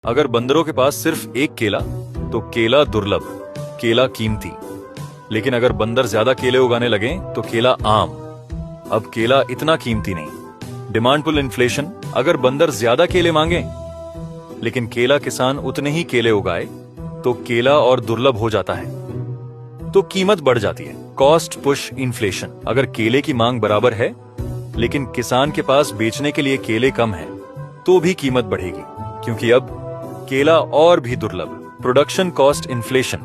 अगर बंदरों के पास सिर्फ एक केला तो केला दुर्लभ, केला कीमती। लेकिन अगर बंदर ज्यादा केले उगाने लगे तो केला आम, अब केला इतना कीमती नहीं। डिमांड पुल इन्फ्लेशन, अगर बंदर ज्यादा केले मांगे लेकिन केला किसान उतने ही केले उगाए तो केला और दुर्लभ हो जाता है, तो कीमत बढ़ जाती है। कॉस्ट पुश इन्फ्लेशन, अगर केले की मांग बराबर है लेकिन किसान के पास बेचने के लिए केले कम है तो भी कीमत बढ़ेगी, क्योंकि अब केला और भी दुर्लभ। प्रोडक्शन कॉस्ट इन्फ्लेशन,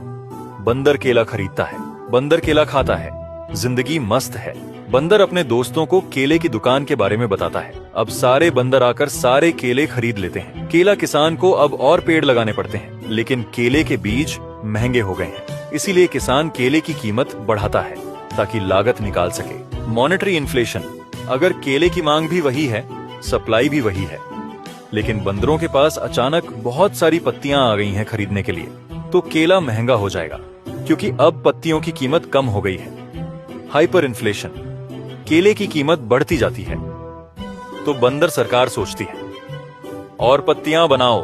बंदर केला खरीदता है, बंदर केला खाता है, जिंदगी मस्त है। बंदर अपने दोस्तों को केले की दुकान के बारे में बताता है, अब सारे बंदर आकर सारे केले खरीद लेते हैं। केला किसान को अब और पेड़ लगाने पड़ते हैं, लेकिन केले के बीज महंगे हो गए हैं, इसीलिए किसान केले की कीमत बढ़ाता है ताकि लागत निकाल सके। मॉनेटरी इन्फ्लेशन, अगर केले की मांग भी वही है, सप्लाई भी वही है, लेकिन बंदरों के पास अचानक बहुत सारी पत्तियां आ गई हैं खरीदने के लिए, तो केला महंगा हो जाएगा, क्योंकि अब पत्तियों की कीमत कम हो गई है। हाइपर इन्फ्लेशन, केले की कीमत बढ़ती जाती है, तो बंदर सरकार सोचती है और पत्तियां बनाओ।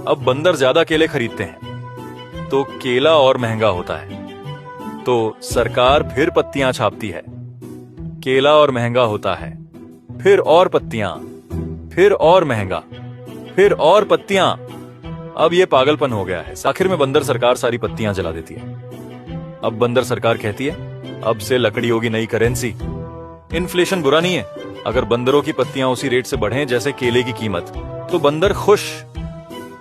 अब बंदर ज्यादा केले खरीदते हैं तो केला और महंगा होता है, तो सरकार फिर पत्तियां छापती है, केला और महंगा होता है, फिर और पत्तियां, फिर और महंगा, फिर और पत्तियां। अब ये पागलपन हो गया है। आखिर में बंदर सरकार सारी पत्तियां जला देती है। अब बंदर सरकार कहती है अब से लकड़ी होगी नई करेंसी। इन्फ्लेशन बुरा नहीं है, अगर बंदरों की पत्तियां उसी रेट से बढ़ें जैसे केले की कीमत, तो बंदर खुश।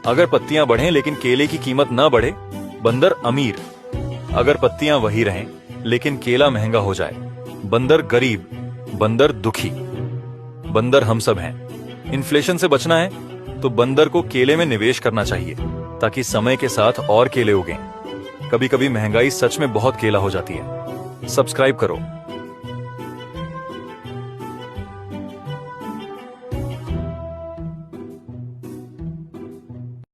अगर पत्तियां बढ़ें लेकिन केले की कीमत ना बढ़े, बंदर अमीर। अगर पत्तियां वही रहें लेकिन केला महंगा हो जाए, बंदर गरीब, बंदर दुखी। बंदर हम सब हैं। इन्फ्लेशन से बचना है तो बंदर को केले में निवेश करना चाहिए ताकि समय के साथ और केले उगें। कभी कभी महंगाई सच में बहुत केला हो जाती है। सब्सक्राइब करो।